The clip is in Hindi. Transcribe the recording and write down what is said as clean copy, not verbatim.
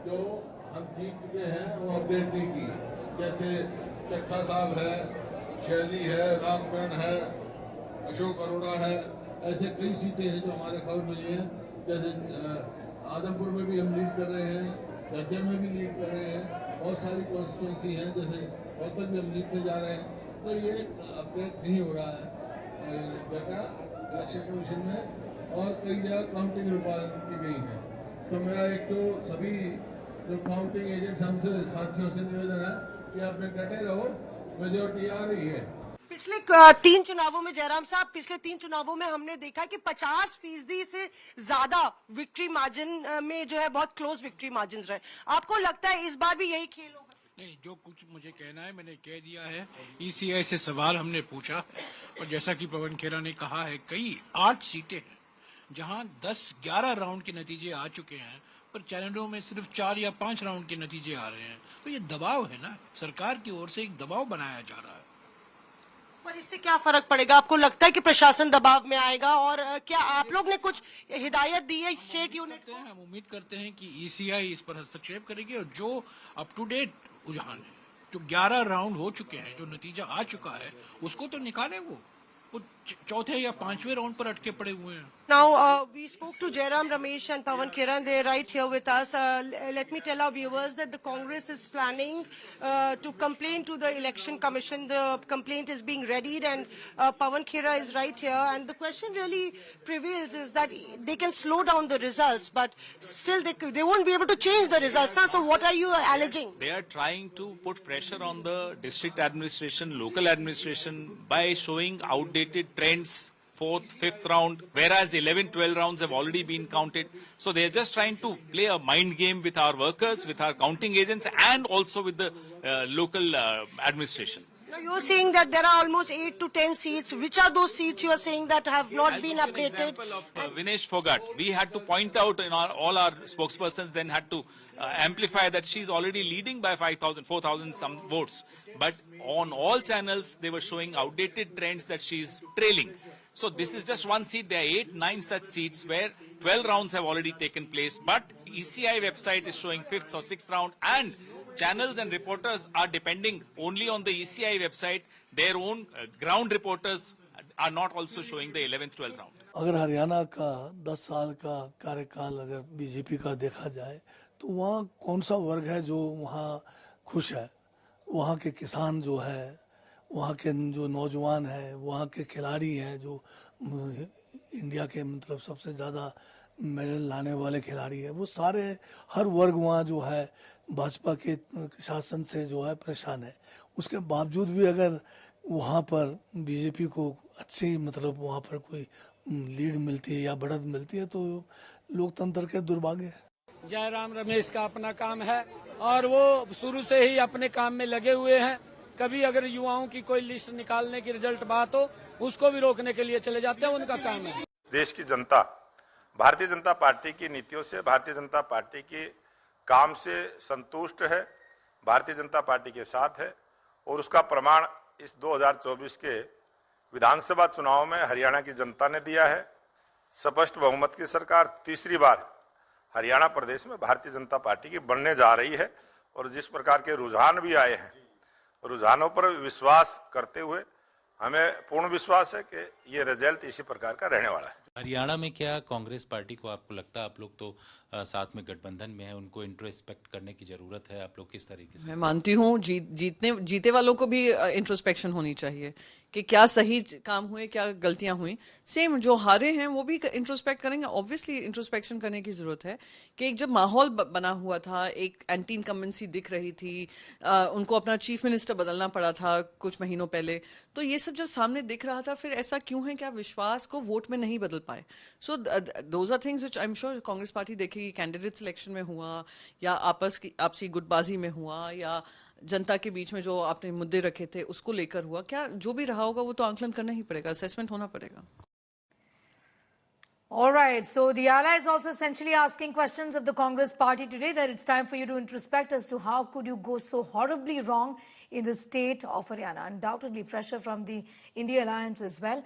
जो हम जीत चुके हैं वो अपडेट नहीं की। जैसे चक्का साहब है, शैली है, रामकरण है, अशोक अरोड़ा है, ऐसे कई सीटें हैं जो हमारे खबर मिली हैं। जैसे आदमपुर में भी हम लीड कर रहे हैं, गद्दे में भी लीड कर रहे हैं, बहुत सारी कॉन्स्टिट्यूंसी हैं, जैसे वतन में हम लीड में जा रहे हैं। तो ये अपडेट नहीं हो रहा है डाटा इलेक्शन कमीशन में, और कई जगह काउंटिंग की गई है। तो मेरा एक तो सभी जो काउंटिंग एजेंट हमसे साथियों से निवेदन है कि आप डटे रहो, मेजोरिटी आ रही है। पिछले 3 चुनावों में जयराम साहब, पिछले 3 चुनावों में हमने देखा कि 50% से ज्यादा विक्ट्री मार्जिन में जो है बहुत क्लोज विक्ट्री मार्जिन रहे। आपको लगता है इस बार भी यही खेल होगा? नहीं, जो कुछ मुझे कहना है मैंने कह दिया है। ईसीआई से सवाल हमने पूछा है और जैसा कि पवन खेरा ने कहा है, कई 8 सीटें हैं जहां 10-11 राउंड के नतीजे आ चुके हैं, पर चैनलों में सिर्फ 4 या 5 राउंड के नतीजे आ रहे हैं। तो ये दबाव है ना, सरकार की ओर से एक दबाव बनाया जा रहा है। पर इससे क्या फर्क पड़ेगा? आपको लगता है कि प्रशासन दबाव में आएगा? और क्या आप लोग ने कुछ हिदायत दी है स्टेट यूनिट को? हम उम्मीद करते हैं कि ईसीआई इस पर हस्तक्षेप करेगी और जो अप टू डेट रुझान है, जो 11 राउंड हो चुके हैं, जो नतीजा आ चुका है, उसको तो निकाले। वो चौथे या 5वें राउंड पर अटके पड़े हुए हैं। Now, we spoke to Jairam Ramesh and Pawan Kiran. They're right here with us. Let me tell our viewers that the Congress is planning to complain to the Election Commission. The complaint is being readied, and Pawan Khera is right here. And the question really prevails is that they can slow down the results, but still they won't be able to change the results. Now, so what are you alleging? They are trying to put pressure on the district administration, local administration by showing outdated trends. 4th, 5th round, whereas 11, 12 rounds have already been counted. So they are just trying to play a mind game with our workers, with our counting agents, and also with the local administration. Now you're saying that there are almost 8 to 10 seats. Which are those seats you are saying that have not been updated? An example of Vinesh Fogart. We had to point out in all our spokespersons then had to amplify that she's already leading by 5,000, 4,000 some votes. But on all channels, they were showing outdated trends that she's trailing. So this is just one seat. There are 8, 9 such seats where 12 rounds have already taken place. But ECI website is showing 5th or 6th round, and channels and reporters are depending only on the ECI website. Their own ground reporters are not also showing the 11th, 12th round. अगर हरियाणा का 10 साल का कार्यकाल अगर बीजेपी का देखा जाए तो वहाँ कौन सा वर्ग है जो वहाँ खुश है? वहाँ के किसान जो है, वहाँ के जो नौजवान हैं, वहाँ के खिलाड़ी हैं जो इंडिया के मतलब सबसे ज़्यादा मेडल लाने वाले खिलाड़ी हैं, वो सारे हर वर्ग वहाँ जो है भाजपा के शासन से जो है परेशान है। उसके बावजूद भी अगर वहाँ पर बीजेपी को अच्छी मतलब वहाँ पर कोई लीड मिलती है या बढ़त मिलती है तो लोकतंत्र के दुर्भाग्य है। जयराम रमेश का अपना काम है और वो शुरू से ही अपने काम में लगे हुए हैं। कभी अगर युवाओं की कोई लिस्ट निकालने की रिजल्ट बात हो, उसको भी रोकने के लिए चले जाते हैं, उनका काम है। देश की जनता भारतीय जनता पार्टी की नीतियों से, भारतीय जनता पार्टी के काम से संतुष्ट है, भारतीय जनता पार्टी के साथ है, और उसका प्रमाण इस 2024 के विधानसभा चुनाव में हरियाणा की जनता ने दिया है। स्पष्ट बहुमत की सरकार तीसरी बार हरियाणा प्रदेश में भारतीय जनता पार्टी की बनने जा रही है, और जिस प्रकार के रुझान भी आए हैं, रुझानों पर विश्वास करते हुए हमें पूर्ण विश्वास है कि ये रिजल्ट इसी प्रकार का रहने वाला है। हरियाणा में क्या कांग्रेस पार्टी को आपको लगता है, आप लोग तो साथ में गठबंधन में है, उनको इंट्रोस्पेक्ट करने की जरूरत है? आप लोग किस तरीके से? मैं मानती हूँ जीते वालों को भी इंट्रोस्पेक्शन होनी चाहिए कि क्या सही काम हुए, क्या गलतियां हुई। सेम जो हारे हैं वो भी इंट्रोस्पेक्ट करेंगे। ऑब्वियसली इंट्रोस्पेक्शन करने की जरूरत है कि एक जब माहौल बना हुआ था, एक एंटी इनकम्बेंसी दिख रही थी, उनको अपना चीफ मिनिस्टर बदलना पड़ा था कुछ महीनों पहले, तो ये सब जब सामने दिख रहा था, फिर ऐसा क्यों है कि आप विश्वास को वोट में नहीं बदल पाए? So those are things which I am sure Congress party देखेगी। कैंडिडेट सिलेक्शन में हुआ या आपसी गुटबाजी में हुआ या जनता के बीच में जो आपने मुद्दे रखे थे उसको लेकर हुआ, क्या जो भी रहा होगा वो तो आंकलन करना ही पड़ेगा, असेसमेंट होना पड़ेगा। All right, so the ally is also essentially asking questions of the Congress party today, that it's time for you to introspect as to how could you go so horribly wrong in the state of Haryana. Undoubtedly pressure from the India Alliance as well.